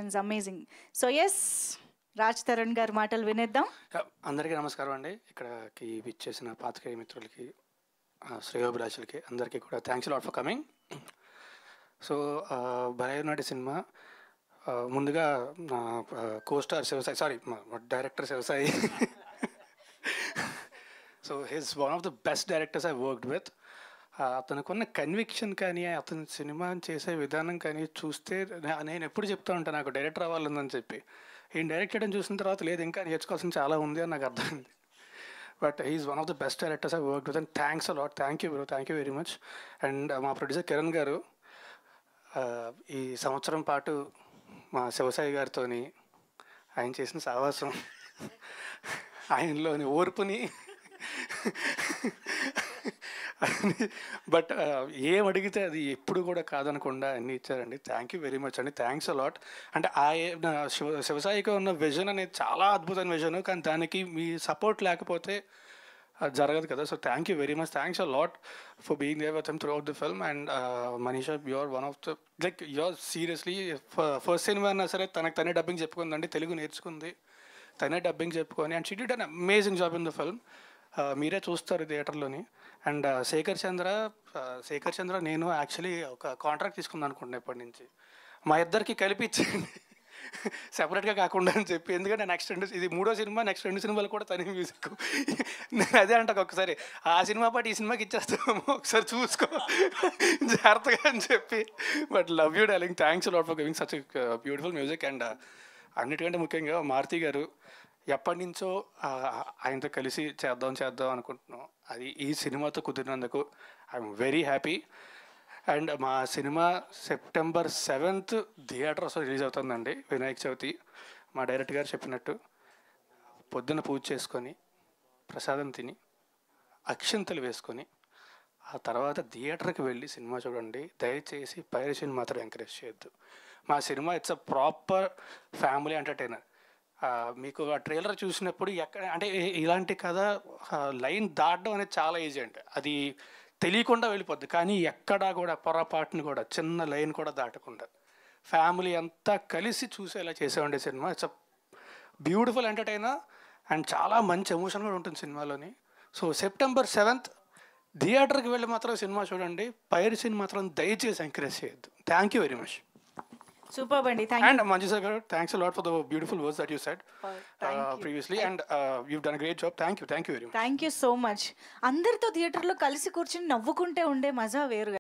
It's amazing. So yes, Raj Tarun గారి మాటలు వినేద్దాం. అందరికీ నమస్కారం అండి. ఇక్కడికి విచ్చేసిన పాత్రికేయ మిత్రులకి, శ్రేయోభిలాషులకి అందరికీ కూడా thanks lot for coming. So Bharatanatya cinema ముందుగా నా costar Sivasai, sorry director Sivasai. So he's one of the best directors I worked with. అతనుకున్న కన్విక్షన్ కానీ, అతను సినిమా చేసే విధానం కానీ చూస్తే నేను ఎప్పుడు చెప్తా ఉంటాను నాకు డైరెక్టర్ అవ్వాలని చెప్పి. ఈయన డైరెక్ట్ చేయడం చూసిన తర్వాత లేదు ఇంకా నేర్చుకోవాల్సిన చాలా ఉంది అని నాకు అర్థమైంది. But he is one of the best directors I work with and thanks a lot. Thank you bro, thank you very much. And మా ప్రొడ్యూసర్ కిరణ్ గారు ఈ సంవత్సరం పాటు మా శివసాయి గారితో ఆయన చేసిన సావాసం, ఆయనలోని ఓర్పుని బట్ ఏం అడిగితే అది ఎప్పుడు కూడా కాదనకుండా అన్నీ ఇచ్చారండి. థ్యాంక్ యూ వెరీ మచ్ అండి, థ్యాంక్స్ అలాట్. అంటే శివసాయికి ఉన్న విజన్ అనేది చాలా అద్భుతమైన విజన్, కానీ దానికి మీ సపోర్ట్ లేకపోతే అది జరగదు కదా. So thank you very much, thanks a lot for being there with him throughout the film. And Manisha, you're one of the like you're seriously first సినిమా అయినా సరే తనే డబ్బింగ్ చెప్పుకుందండి, తెలుగు నేర్చుకుంది, తనే డబ్బింగ్ చెప్పుకొని, and she did an amazing job in the film. మీరే చూస్తారు థియేటర్లోని. And Shekhar చంద్ర నేను యాక్చువల్లీ ఒక కాంట్రాక్ట్ తీసుకుందాం అనుకుంటున్నాను ఇప్పటి నుంచి, మా ఇద్దరికి కలిపి ఇచ్చేయండి సెపరేట్గా కాకుండా అని చెప్పి. ఎందుకంటే నెక్స్ట్ ఇది 3వ సినిమా, నెక్స్ట్ 2 సినిమాలు కూడా తనే మ్యూజిక్. నేను అదే అంటాను ఒకసారి, ఆ సినిమా పాటు ఈ సినిమాకి ఇచ్చేస్తాము, ఒకసారి చూసుకో జాగ్రత్తగా అని చెప్పి. But love you darling, thanks lot for giving such beautiful music. And అన్నిటికంటే ముఖ్యంగా మారుతి గారు, ఎప్పటి నుంచో ఆయనతో కలిసి చేద్దాం అనుకుంటున్నాం, అది ఈ సినిమాతో కుదిరినందుకు ఐఎమ్ వెరీ హ్యాపీ. అండ్ మా సినిమా సెప్టెంబర్ 7th థియేటర్స్లో రిలీజ్ అవుతుందండి, వినాయక చవితి. మా డైరెక్టర్ గారు చెప్పినట్టు పొద్దున్న పూజ చేసుకొని, ప్రసాదం తిని, అక్షింతలు వేసుకొని, ఆ తర్వాత థియేటర్కి వెళ్ళి సినిమా చూడండి. దయచేసి పైరసీని మాత్రం ఎంకరేజ్ చేయొద్దు. మా cinema it's a proper family entertainer. మీకు ఆ ట్రైలర్ చూసినప్పుడు ఎక్కడ అంటే ఇలాంటి కథ లైన్ దాటడం అనేది చాలా ఈజీ అండి, అది తెలియకుండా వెళ్ళిపోద్ది. కానీ ఎక్కడా కూడా పొరపాటుని కూడా చిన్న లైన్ కూడా దాటకుండా ఫ్యామిలీ అంతా కలిసి చూసేలా చేసేవండి cinema. It's a beautiful entertainer and చాలా మంచి ఎమోషన్ కూడా ఉంటుంది సినిమాలోని. సో సెప్టెంబర్ 7th థియేటర్కి వెళ్ళి మాత్రం సినిమా చూడండి, పైరసీని మాత్రం దయచేసి ఎంకరేజ్ చేయొద్దు. Thank you very much. Super అండి. And Manjusa garu, thanks a lot for the beautiful words that you said previously. And you've done a great job. Thank you very much. Thank you so much. అందరితో థియేటర్లో కలిసి కూర్చుని నవ్వుకుంటే ఉండే మజా వేరు.